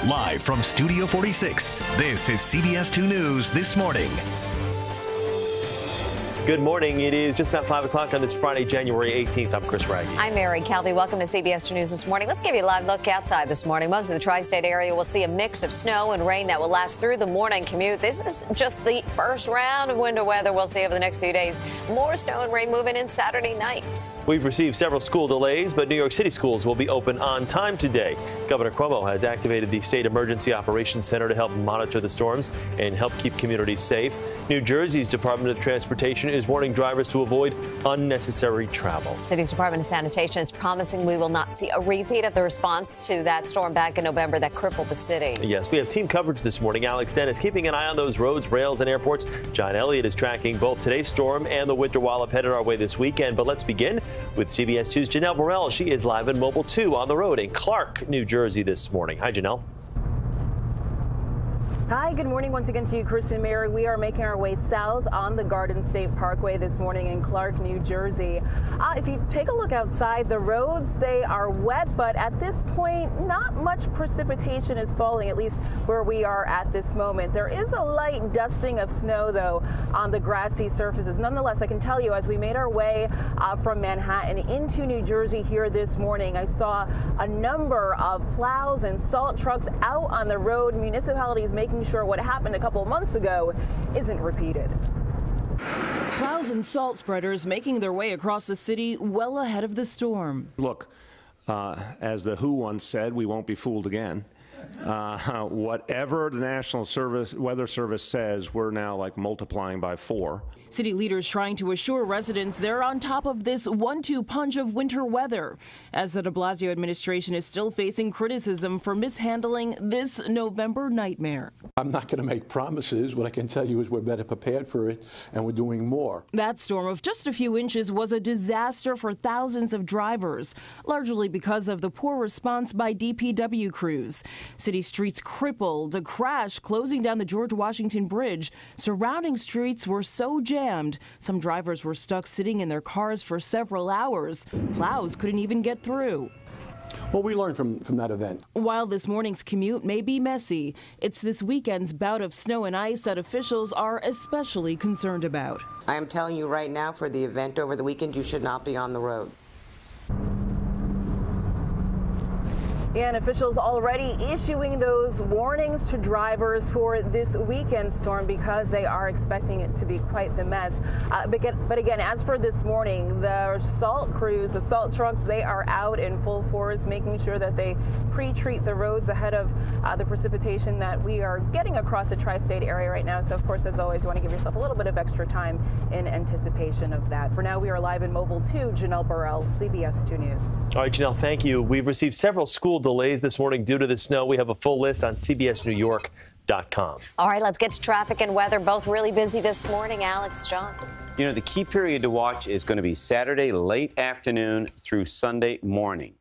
Live from Studio 46, this is CBS 2 News This Morning. Good morning. It is just about 5 o'clock on this Friday, January 18th. I'm Chris Raggi. I'm Mary Calvi. Welcome to CBS 2 News This Morning. Let's give you a live look outside this morning. Most of the tri-state area will see a mix of snow and rain that will last through the morning commute. This is just the first round of winter weather we'll see over the next few days. More snow and rain moving in Saturday nights. We've received several school delays, but New York City schools will be open on time today. Governor Cuomo has activated the State Emergency Operations Center to help monitor the storms and help keep communities safe. New Jersey's Department of Transportation is warning drivers to avoid unnecessary travel. City's Department of Sanitation is promising we will not see a repeat of the response to that storm back in November that crippled the city. Yes, we have team coverage this morning. Alex Dennis keeping an eye on those roads, rails, and airports. John Elliott is tracking both today's storm and the winter wallop headed our way this weekend. But let's begin with CBS 2's Janelle Burrell. She is live in Mobile 2 on the road in Clark, New Jersey this morning. Hi, Janelle. Hi, good morning once again to you, Chris and Mary. We are making our way south on the Garden State Parkway this morning in Clark, New Jersey. If you take a look outside, the roads, they are wet, but at this point, not much precipitation is falling, at least where we are at this moment. There is a light dusting of snow, though, on the grassy surfaces. Nonetheless, I can tell you, as we made our way from Manhattan into New Jersey here this morning, I saw a number of plows and salt trucks out on the road. Municipalities making sure what happened a couple of months ago isn't repeated. Plows and salt spreaders making their way across the city well ahead of the storm. Look, as the WHO once said, we won't be fooled again. Whatever the National Weather Service says, we're now like multiplying by 4. City leaders trying to assure residents they're on top of this 1-2 punch of winter weather, as the de Blasio administration is still facing criticism for mishandling this November nightmare. I'm not going to make promises. What I can tell you is we're better prepared for it, and we're doing more. That storm of just a few inches was a disaster for thousands of drivers, largely because of the poor response by DPW crews. City streets crippled, a crash closing down the George Washington Bridge. Surrounding streets were so jammed, some drivers were stuck sitting in their cars for several hours. Plows couldn't even get through. Well, we learned from that event. While this morning's commute may be messy, it's this weekend's bout of snow and ice that officials are especially concerned about. I am telling you right now, for the event over the weekend, you should not be on the road. And officials already issuing those warnings to drivers for this weekend storm because they are expecting it to be quite the mess. But again, as for this morning, the salt crews, the salt trucks, they are out in full force, making sure that they pre-treat the roads ahead of the precipitation that we are getting across the tri-state area right now. So, of course, as always, you want to give yourself a little bit of extra time in anticipation of that. For now, we are live in Mobile 2. Janelle Burrell, CBS 2 News. All right, Janelle, thank you. We've received several school delays this morning due to the snow. We have a full list on CBSNewYork.com. All right, let's get to traffic and weather. Both really busy this morning. Alex, John. You know, the key period to watch is going to be Saturday late afternoon through Sunday morning.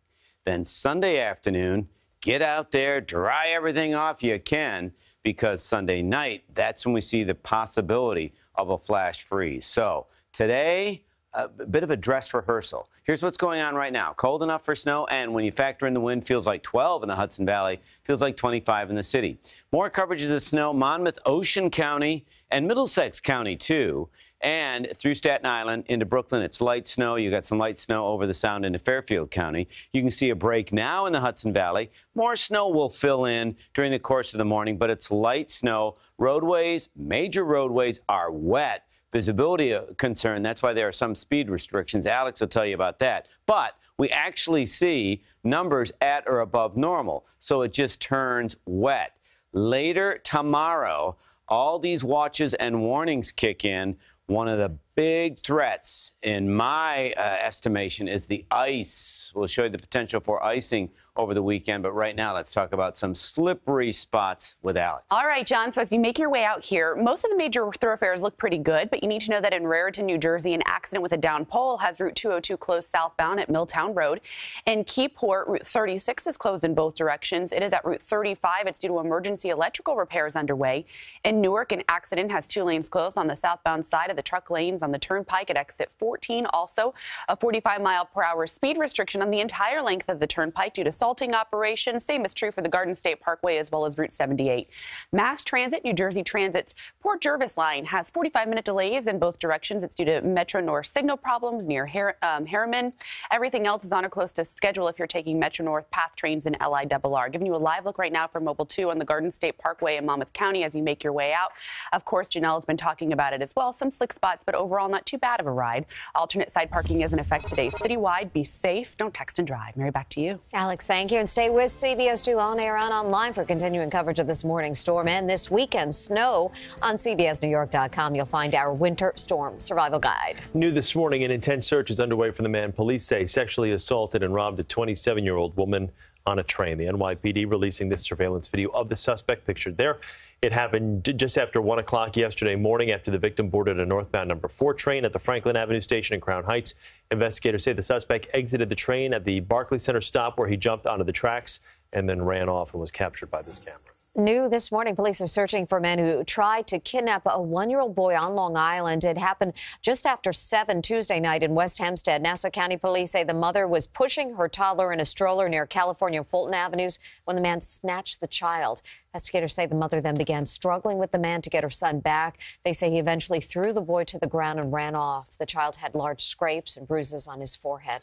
Then Sunday afternoon, get out there, dry everything off you can, because Sunday night, that's when we see the possibility of a flash freeze. So today, a bit of a dress rehearsal. Here's what's going on right now. Cold enough for snow, and when you factor in the wind, feels like 12 in the Hudson Valley, feels like 25 in the city. More coverage of the snow, Monmouth, Ocean County, and Middlesex County, too. And through Staten Island into Brooklyn, it's light snow. You got some light snow over the Sound into Fairfield County. You can see a break now in the Hudson Valley. More snow will fill in during the course of the morning, but it's light snow. Roadways, major roadways are wet. Visibility concern. That's why there are some speed restrictions. Alex will tell you about that. But we actually see numbers at or above normal, so it just turns wet. Later tomorrow, all these watches and warnings kick in. One of the big threats, in my estimation, is the ice. We'll show you the potential for icing over the weekend. But right now, let's talk about some slippery spots with Alex. All right, John. So as you make your way out here, most of the major thoroughfares look pretty good. But you need to know that in Raritan, New Jersey, an accident with a down pole has Route 202 closed southbound at Milltown Road. In Keyport, Route 36 is closed in both directions. It is at Route 35. It's due to emergency electrical repairs underway. In Newark, an accident has 2 lanes closed on the southbound side of the truck lanes lanes on the turnpike at exit 14. Also, a 45-mile-per-hour speed restriction on the entire length of the turnpike due to salting operations. Same is true for the Garden State Parkway as well as Route 78. Mass Transit, New Jersey Transit's Port Jervis line has 45-minute delays in both directions. It's due to Metro North signal problems near Harriman. Everything else is on or close to schedule if you're taking Metro North PATH trains in LIRR. Giving you a live look right now from Mobile 2 on the Garden State Parkway in Monmouth County as you make your way out. Of course, Janelle has been talking about it as well. Some slick spots, but overall not too bad of a ride. Alternate side parking is in effect today citywide. Be safe. Don't text and drive. Mary, back to you. Alex, thank you. And stay with CBS2 on air and online for continuing coverage of this morning's storm and this weekend's snow. On CBSNewYork.com, you'll find our winter storm survival guide. New this morning, an intense search is underway for the man police say sexually assaulted and robbed a 27-year-old woman on a train. The NYPD releasing this surveillance video of the suspect pictured there. It happened just after 1 o'clock yesterday morning after the victim boarded a northbound number 4 train at the Franklin Avenue station in Crown Heights. Investigators say the suspect exited the train at the Barclays Center stop where he jumped onto the tracks and then ran off and was captured by this camera. New this morning, police are searching for men who tried to kidnap a 1-year-old boy on Long Island. It happened just after 7 Tuesday night in West Hempstead. Nassau County police say the mother was pushing her toddler in a stroller near California and Fulton Avenues when the man snatched the child. Investigators say the mother then began struggling with the man to get her son back. They say he eventually threw the boy to the ground and ran off. The child had large scrapes and bruises on his forehead.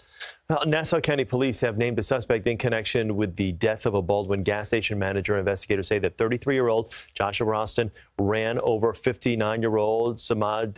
Well, Nassau County police have named a suspect in connection with the death of a Baldwin gas station manager. Investigators say that 33-year-old Joshua Roston ran over 59-year-old Samad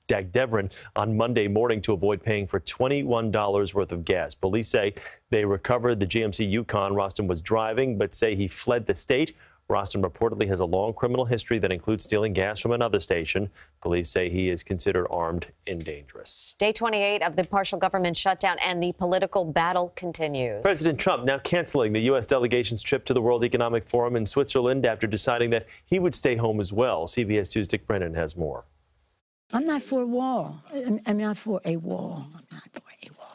Dagdevran on Monday morning to avoid paying for $21 worth of gas. Police say they recovered the GMC Yukon Roston was driving, but say he fled the state. Roston reportedly has a long criminal history that includes stealing gas from another station. Police say he is considered armed and dangerous. Day 28 of the partial government shutdown and the political battle continues. President Trump now canceling the U.S. delegation's trip to the World Economic Forum in Switzerland after deciding that he would stay home as well. CBS 2's Dick Brennan has more. I'm not for a wall. I'm not for a wall. I'm not for a wall.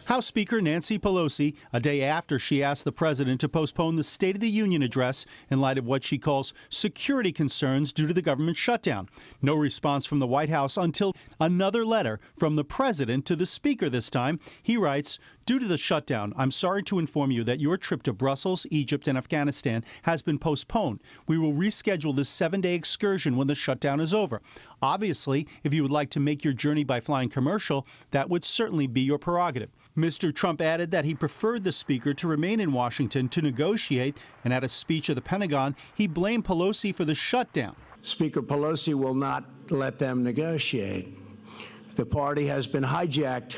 House Speaker Nancy Pelosi, a day after she asked the president to postpone the State of the Union address in light of what she calls security concerns due to the government shutdown. No response from the White House until another letter from the president to the speaker this time. He writes, "Due to the shutdown, I'm sorry to inform you that your trip to Brussels, Egypt, and Afghanistan has been postponed. We will reschedule this 7-day excursion when the shutdown is over. Obviously, if you would like to make your journey by flying commercial, that would certainly be your prerogative." Mr. Trump added that he preferred the speaker to remain in Washington to negotiate, and at a speech at the Pentagon, he blamed Pelosi for the shutdown. Speaker Pelosi will not let them negotiate. The party has been hijacked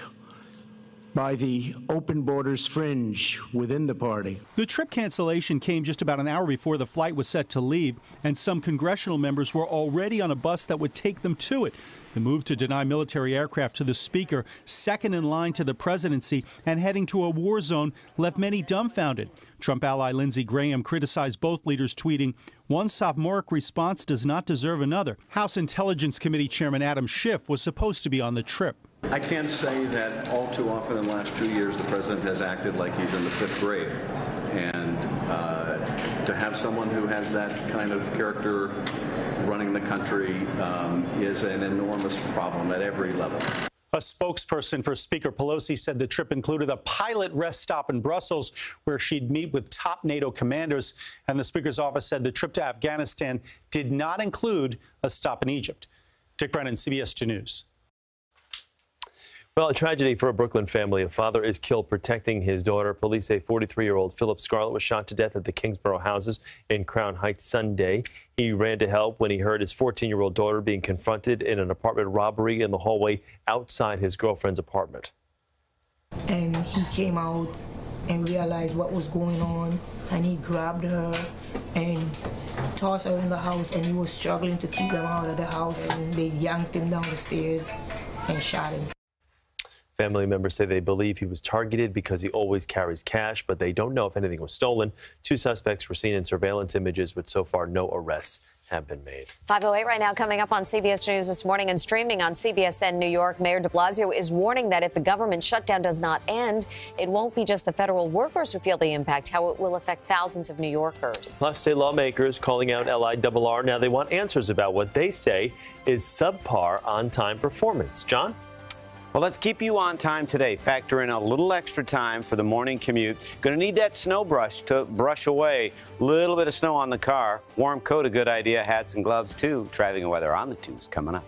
by the open borders fringe within the party. The trip cancellation came just about an hour before the flight was set to leave, and some congressional members were already on a bus that would take them to it. The move to deny military aircraft to the speaker, second in line to the presidency and heading to a war zone, left many dumbfounded. Trump ally Lindsey Graham criticized both leaders, tweeting, "One sophomoric response does not deserve another." House Intelligence Committee Chairman Adam Schiff was supposed to be on the trip. I can't say that all too often in the last 2 years the president has acted like he's in the 5th grade. And to have someone who has that kind of character running the country is an enormous problem at every level. A spokesperson for Speaker Pelosi said the trip included a pilot rest stop in Brussels where she'd meet with top NATO commanders. And the Speaker's office said the trip to Afghanistan did not include a stop in Egypt. Dick Brennan, CBS 2 News. Well, a tragedy for a Brooklyn family. A father is killed protecting his daughter. Police say 43-year-old Philip Scarlett was shot to death at the Kingsborough houses in Crown Heights Sunday. He ran to help when he heard his 14-year-old daughter being confronted in an apartment robbery in the hallway outside his girlfriend's apartment. And he came out and realized what was going on, and he grabbed her and tossed her in the house, and he was struggling to keep them out of the house, and they yanked him down the stairs and shot him. Family members say they believe he was targeted because he always carries cash, but they don't know if anything was stolen. 2 suspects were seen in surveillance images, but so far no arrests have been made. 5:08 right now, coming up on CBS News this morning and streaming on CBSN New York. Mayor de Blasio is warning that if the government shutdown does not end, it won't be just the federal workers who feel the impact, how it will affect thousands of New Yorkers. Plus, state lawmakers calling out LIRR. Now they want answers about what they say is subpar on-time performance. John? Well, let's keep you on time today. Factor in a little extra time for the morning commute. Going to need that snow brush to brush away a little bit of snow on the car. Warm coat, a good idea. Hats and gloves, too. Driving weather on the 2s coming up.